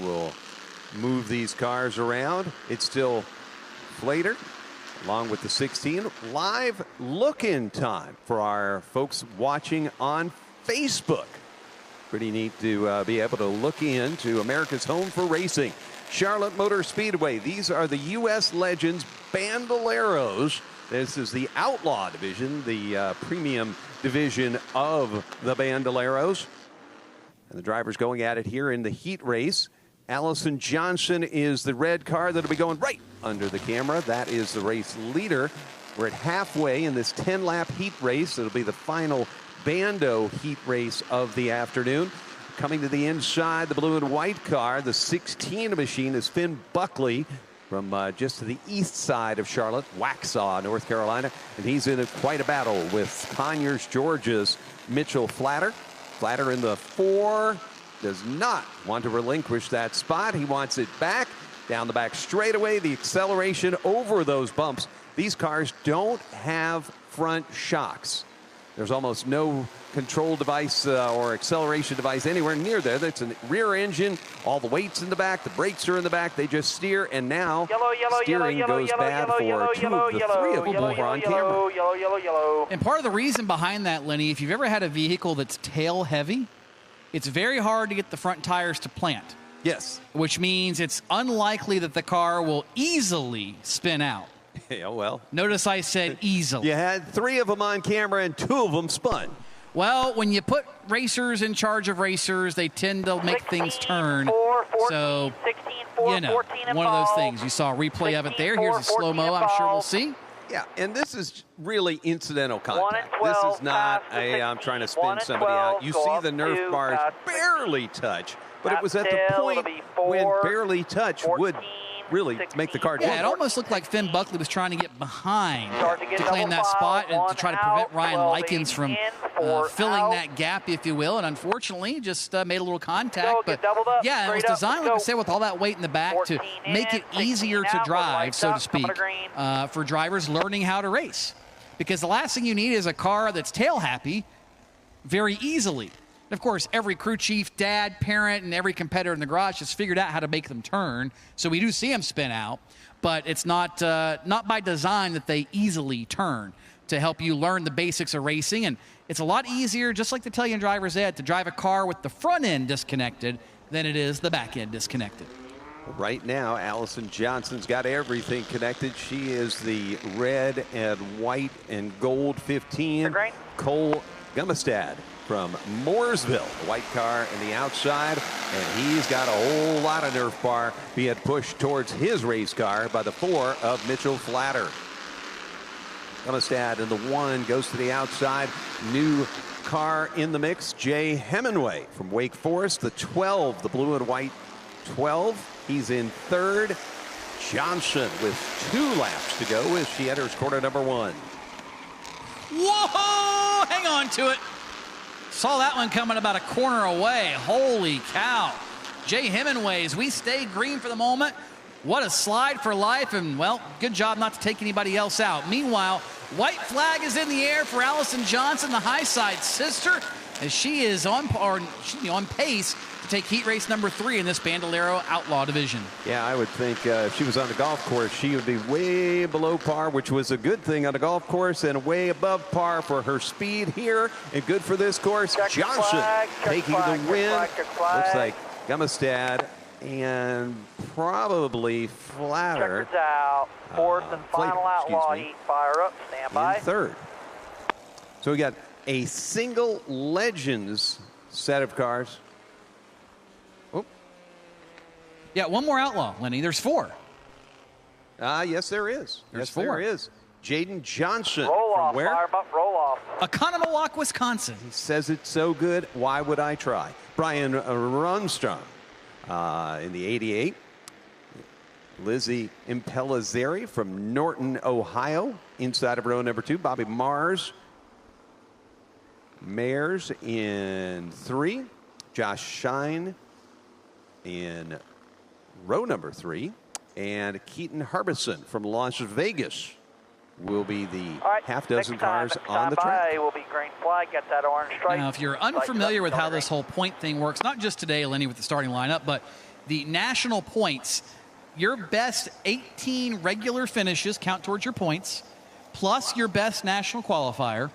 will move these cars around. It's still Flater along with the 16. Live look-in time for our folks watching on Facebook. Pretty neat to be able to look into America's home for racing, Charlotte Motor Speedway. These are the U.S. Legends Bandoleros. This is the Outlaw division, the premium division of the Bandoleros. And the drivers going at it here in the heat race. Allison Johnson is the red car that'll be going right under the camera. That is the race leader. We're at halfway in this 10-lap heat race. It'll be the final Bando heat race of the afternoon. Coming to the inside, the blue and white car, the 16 machine, is Finn Buckley from just to the east side of Charlotte, Waxhaw, North Carolina. And he's in quite a battle with Conyers, Georgia's Mitchell Flatter. Flatter in the 4. Does not want to relinquish that spot. He wants it back down the back straightaway. The acceleration over those bumps. These cars don't have front shocks. There's almost no control device or acceleration device anywhere near there. That's a rear engine. All the weight's in the back. The brakes are in the back. They just steer, and now steering goes bad for two of the three of them over on camera. And part of the reason behind that, Lenny, if you've ever had a vehicle that's tail heavy, it's very hard to get the front tires to plant. Yes. Which means it's unlikely that the car will easily spin out. Yeah, well. Notice I said easily. You had 3 of them on camera and 2 of them spun. Well, when you put racers in charge of racers, they tend to make things turn. 14, So, 16, 4, you know, 14 one of those things. You saw a replay of it there. Here's a slow-mo I'm sure we'll see. Yeah, and this is really incidental contact. 12, this is not a I'm trying to spin somebody out. You see the Nerf bars barely touch, but it was at the point when barely touch would really make the car. Yeah, it almost looked like Finn Buckley was trying to get behind to claim that spot and to try to prevent Ryan Likens from filling that gap, if you will. And unfortunately, just made a little contact. But yeah, it was designed, like I said, with all that weight in the back to make it easier to drive, so to speak, for drivers learning how to race. Because the last thing you need is a car that's tail happy very easily. And of course, every crew chief, dad, parent, and every competitor in the garage has figured out how to make them turn. So we do see them spin out, but it's not by design that they easily turn to help you learn the basics of racing. And it's a lot easier, just like the Italian driver's ed, to drive a car with the front end disconnected than it is the back end disconnected. Right now, Allison Johnson's got everything connected. She is the red and white and gold 15. Cole Gumestad from Mooresville, the white car in the outside, and he's got a whole lot of Nerf bar being pushed towards his race car by the 4 of Mitchell Flatter. Gumestad in the 1 goes to the outside. New car in the mix, Jay Hemingway from Wake Forest, the 12, the blue and white 12. He's in 3rd. Johnson with 2 laps to go as she enters corner number 1. Whoa! Hang on to it. Saw that one coming about a corner away. Holy cow. Jay Hemingway, as we stay green for the moment. What a slide for life, and, well, good job not to take anybody else out. Meanwhile, white flag is in the air for Allison Johnson, the high side sister, as she is on pace to take heat race number 3 in this Bandolero Outlaw division. Yeah, I would think if she was on the golf course, she would be way below par, which was a good thing on a golf course, and way above par for her speed here, and good for this course. Johnson taking the win. Looks like Gumestad and probably Flatter. Checkers out. 4th and final outlaw heat. Fire up. Stand by. In 3rd. So we got a single Legends set of cars. Oh. Yeah, one more outlaw, Lenny. There's 4. Yes, there is. There's yes, 4. There is. Jaden Johnson. Roll from off. where? Fire up. Roll off. Oconomowoc, Wisconsin. He says it's so good. Why would I try? Brian Runstrom in the 88. Lizzie Impellizzeri from Norton, Ohio, inside of row number 2. Bobby Mayers in 3. Josh Shine in row number 3. And Keaton Harbison from Las Vegas will be the half dozen cars on the track. Will be green flag. Get that orange stripe. Now, if you're unfamiliar with how this whole point thing works, not just today, Lenny, with the starting lineup, but the national points, your best 18 regular finishes count towards your points, plus your best national qualifier,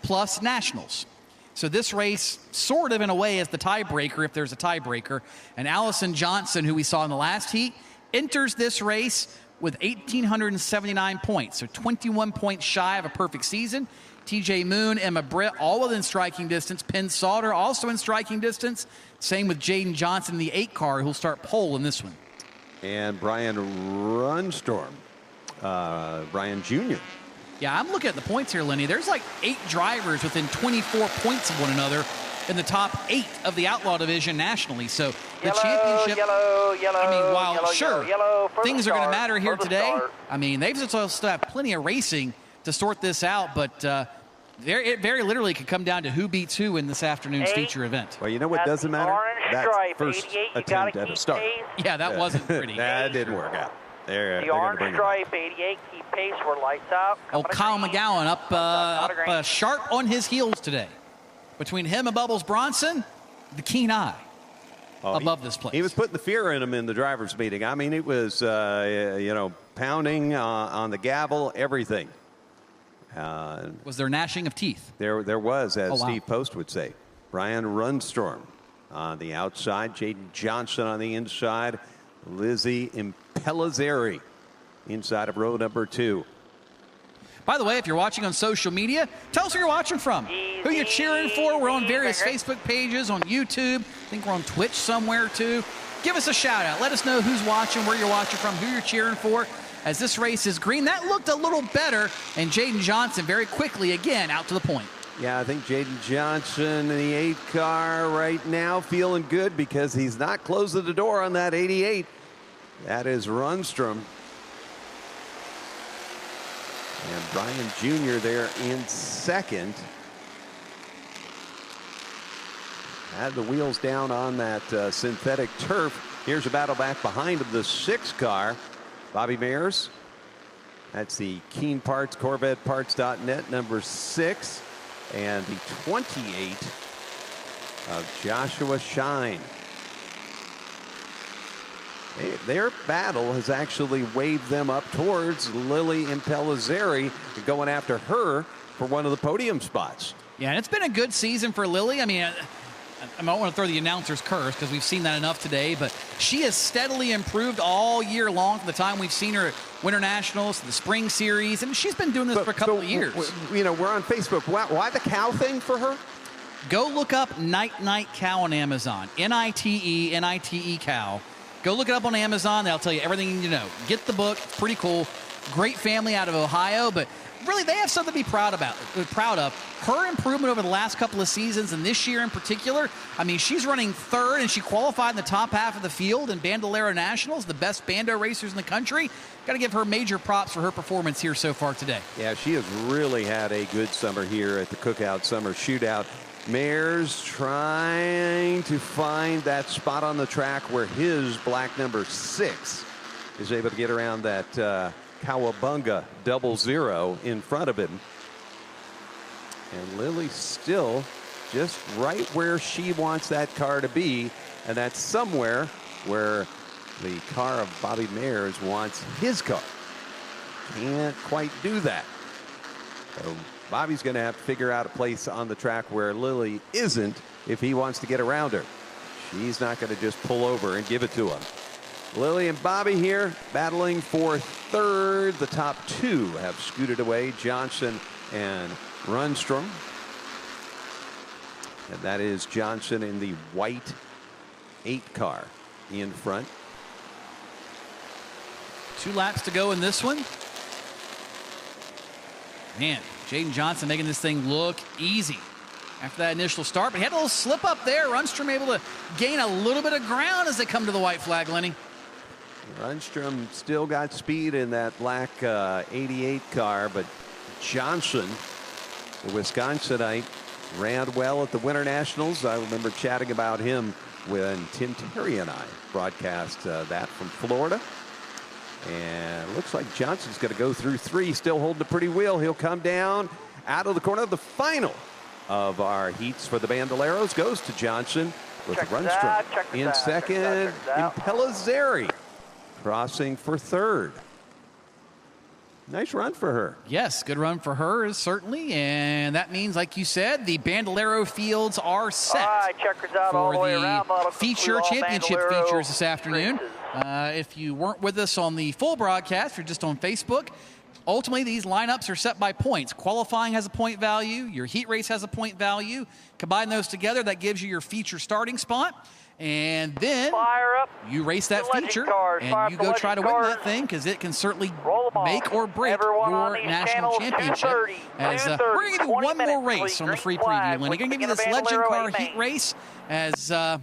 plus nationals. So this race sort of in a way is the tiebreaker if there's a tiebreaker. And Allison Johnson, who we saw in the last heat, enters this race with 1,879 points. So 21 points shy of a perfect season. TJ Moon, Emma Britt, all within striking distance. Penn Sauter also in striking distance. Same with Jaden Johnson in the 8 car, who'll start pole in this one. And Brian Runstorm, Brian Jr. Yeah, I'm looking at the points here, Lenny. There's like 8 drivers within 24 points of one another in the top 8 of the Outlaw Division nationally. So the championship, I mean, while things are going to matter here today, I mean, they've still have plenty of racing to sort this out, but it very literally could come down to who beats who in this afternoon's feature event. Well, you know what doesn't matter? That first attempt at a start. Yeah, that wasn't pretty. That didn't work out. The orange stripe, 88, keep pace, we're lights out. Old Kyle McGowan up sharp on his heels today. Between him and Bubbles Bronson, the keen eye above this place. He was putting the fear in him in the driver's meeting. I mean, it was, pounding on the gavel, everything. Was there gnashing of teeth? There was, as Steve Post would say. Brian Runstorm on the outside, Jaden Johnson on the inside, Lizzie Impellizzeri inside of row number 2. By the way, if you're watching on social media, tell us where you're watching from. Who you're cheering for. We're on various Facebook pages, on YouTube. I think we're on Twitch somewhere too. Give us a shout out. Let us know who's watching, where you're watching from, who you're cheering for. As this race is green, that looked a little better. And Jaden Johnson very quickly, again, out to the point. Yeah, I think Jaden Johnson in the 8 car right now feeling good because he's not closing the door on that 88. That is Rundstrom. And Brian Jr. there in second. Had the wheels down on that synthetic turf. Here's a battle back behind him, the 6 car. Bobby Mayers. That's the Keen Parts, CorvetteParts.net, number 6. And the 28 of Joshua Shine. Their battle has actually waved them up towards Lily Impellizzeri, going after her for one of the podium spots. Yeah, and it's been a good season for Lily. I mean, I don't want to throw the announcer's curse because we've seen that enough today, but she has steadily improved all year long from the time we've seen her at Winter Nationals, the Spring Series, and she's been doing this for a couple of years. You know, we're on Facebook. Why the cow thing for her? Go look up Night Night Cow on Amazon. Nite cow. Go look it up on Amazon. They'll tell you everything you need to know. Get the book. It's pretty cool. Great family out of Ohio, but really they have something to be proud of. Her improvement over the last couple of seasons and this year in particular. I mean, she's running 3rd and she qualified in the top half of the field in Bandolero Nationals, the best Bando racers in the country. Got to give her major props for her performance here so far today. Yeah, she has really had a good summer here at the Cookout Summer Shootout. Mayers trying to find that spot on the track where his black number 6 is able to get around that Cowabunga 00 in front of him. And Lily still just right where she wants that car to be, and that's somewhere where the car of Bobby Mayers wants his car. Can't quite do that. So Bobby's going to have to figure out a place on the track where Lily isn't if he wants to get around her. She's not going to just pull over and give it to him. Lily and Bobby here battling for 3rd. The top 2 have scooted away, Johnson and Rundstrom. And that is Johnson in the white 8 car in front. 2 laps to go in this one. Man, Jaden Johnson making this thing look easy after that initial start, but he had a little slip up there. Rundstrom able to gain a little bit of ground as they come to the white flag, Lenny. Rundstrom still got speed in that black 88 car, but Johnson, the Wisconsinite, ran well at the Winter Nationals. I remember chatting about him when Tim Terry and I broadcast that from Florida. And it looks like Johnson's going to go through 3, still holding the pretty wheel. He'll come down out of the corner. The final of our heats for the Bandoleros goes to Johnson with Rundstrom in second. Impellizzeri crossing for third. Nice run for her. Yes, good run for her, certainly. And that means, like you said, the Bandolero fields are set for the feature championship features this afternoon. If you weren't with us on the full broadcast, you're just on Facebook. Ultimately, these lineups are set by points. Qualifying has a point value. Your heat race has a point value. Combine those together, that gives you your feature starting spot. And then you race that feature, and you go try to win that thing, because it can certainly make or break your national championship. As we're going to give you one more race on the free preview, Lenny. We're going to give you this legend car heat race, as 8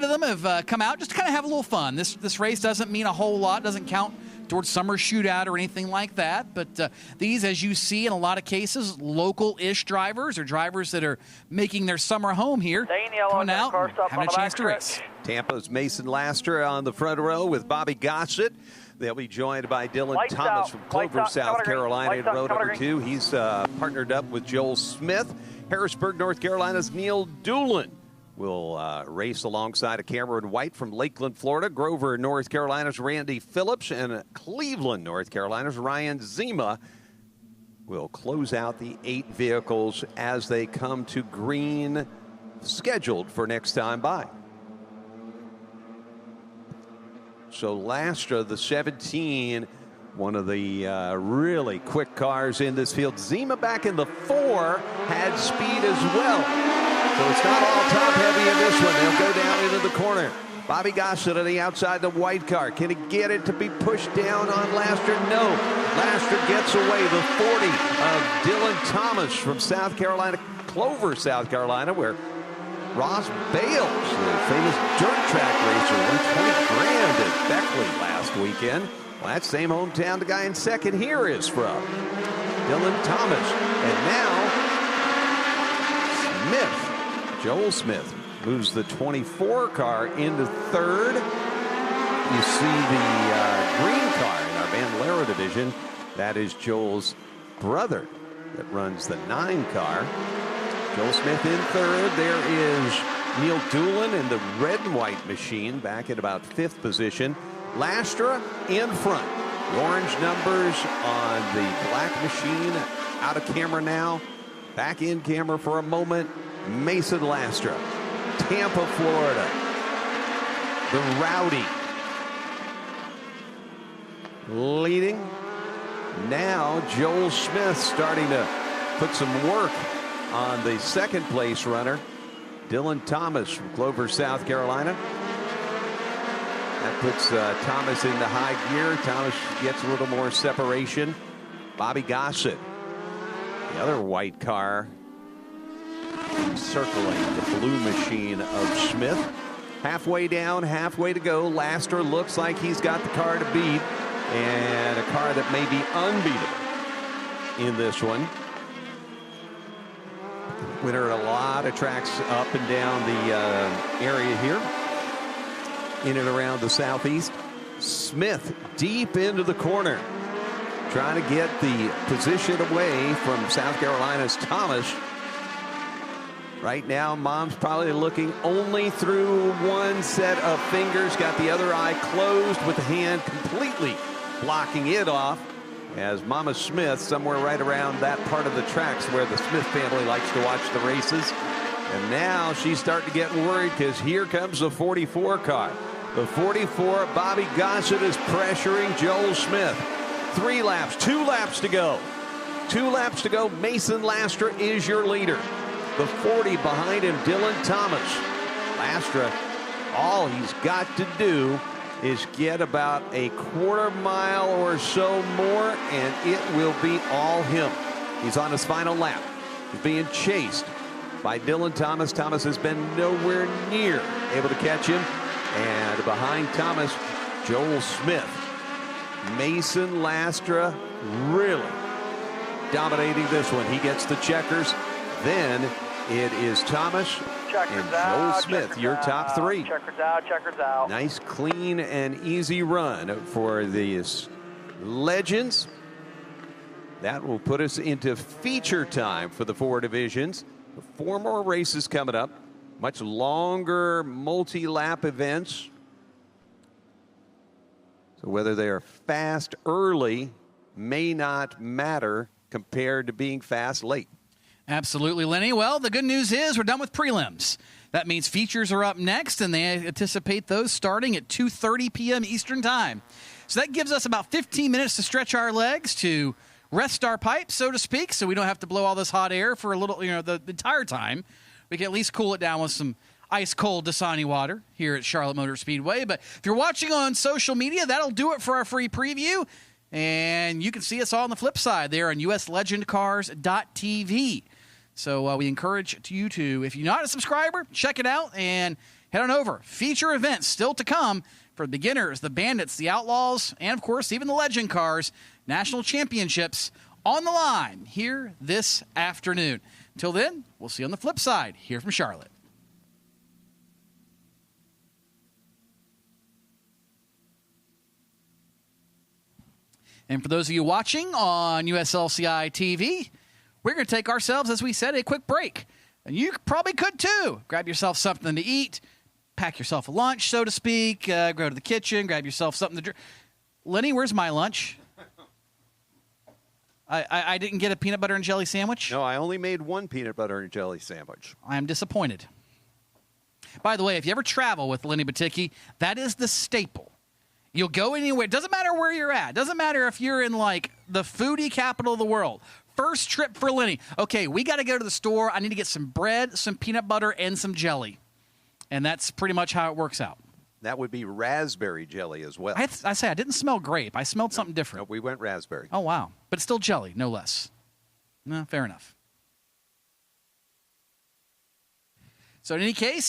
of them have come out just to kind of have a little fun. This race doesn't mean a whole lot, doesn't count towards summer shootout or anything like that, but these, as you see in a lot of cases, local-ish drivers or drivers that are making their summer home here, coming out and having a chance to race. Tampa's Mason Laster on the front row with Bobby Gossett. They'll be joined by Dylan Thomas from Clover, South Carolina in row number 2. He's partnered up with Joel Smith. Harrisburg, North Carolina's Neil Doolin will race alongside of Cameron White from Lakeland, Florida. Grover, North Carolina's Randy Phillips, and Cleveland, North Carolina's Ryan Zima will close out the 8 vehicles as they come to green, scheduled for next time by. So Lastra, the 17, one of the really quick cars in this field. Zima back in the 4 had speed as well. So it's not all top heavy in this one. They'll go down into the corner. Bobby Gossett on the outside, the white car. Can he get it to be pushed down on Laster? No. Laster gets away. The 40 of Dylan Thomas from South Carolina, Clover, South Carolina, where Ross Bales, the famous dirt track racer, won $20,000 at Beckley last weekend. Well, that same hometown the guy in second here is from. Dylan Thomas. And now Smith. Joel Smith moves the 24 car into third. You see the green car in our Bandolero division. That is Joel's brother that runs the 9 car. Joel Smith in third. There is Neil Doolin in the red and white machine back at about 5th position. Lastra in front. The orange numbers on the black machine out of camera now. Back in camera for a moment. Mason Lastra, Tampa, Florida. The Rowdy leading. Now Joel Smith starting to put some work on the second place runner, Dylan Thomas from Clover, South Carolina. That puts Thomas into high gear. Thomas gets a little more separation. Bobby Gossett, the other white car, circling the blue machine of Smith. Halfway down, halfway to go. Laster looks like he's got the car to beat, and a car that may be unbeatable in this one. Winner at a lot of tracks up and down the area here in and around the southeast. Smith deep into the corner, trying to get the position away from South Carolina's Thomas. Right now, Mom's probably looking only through one set of fingers, got the other eye closed with the hand completely blocking it off, as Mama Smith, somewhere right around that part of the tracks where the Smith family likes to watch the races. And now she's starting to get worried, because here comes the 44 car. The 44, Bobby Gossett is pressuring Joel Smith. 3 laps, 2 laps to go. 2 laps to go. Mason Lastra is your leader. The 40 behind him, Dylan Thomas. Lastra, all he's got to do is get about a quarter mile or so more, and it will be all him. He's on his final lap. He's being chased by Dylan Thomas. Thomas has been nowhere near able to catch him. And behind Thomas, Joel Smith. Mason Lastra really dominating this one. He gets the checkers. Then it is Thomas and Joel Smith, your top 3. Checkers out, checkers out. Nice, clean, and easy run for these legends. That will put us into feature time for the 4 divisions. 4 more races coming up. Much longer multi-lap events. So whether they are fast early may not matter compared to being fast late. Absolutely, Lenny. Well, the good news is we're done with prelims. That means features are up next, and they anticipate those starting at 2:30 p.m. Eastern Time. So that gives us about 15 minutes to stretch our legs, to rest our pipes, so to speak, so we don't have to blow all this hot air for a little, the entire time. We can at least cool it down with some ice-cold Dasani water here at Charlotte Motor Speedway. But if you're watching on social media, that'll do it for our free preview. And you can see us all on the flip side there on uslegendcars.tv. So we encourage you to, if you're not a subscriber, check it out and head on over. Feature events still to come for the beginners, the bandits, the outlaws, and, of course, even the legend cars. National Championships on the line here this afternoon. Until then, we'll see you on the flip side here from Charlotte. And for those of you watching on USLCI TV, we're going to take ourselves, as we said, a quick break. And you probably could too. Grab yourself something to eat, pack yourself a lunch, so to speak, go to the kitchen, grab yourself something to drink. Lenny, where's my lunch? I didn't get a peanut butter and jelly sandwich? No, I only made one peanut butter and jelly sandwich. I am disappointed. By the way, if you ever travel with Lenny Batticki, that is the staple. You'll go anywhere. It doesn't matter where you're at. It doesn't matter if you're in, like, the foodie capital of the world. First trip for Lenny. Okay, we got to go to the store. I need to get some bread, some peanut butter, and some jelly. And that's pretty much how it works out. That would be raspberry jelly as well. I say I didn't smell grape. I smelled something different. No, we went raspberry. Oh, wow. But it's still jelly, no less. No, fair enough. So in any case,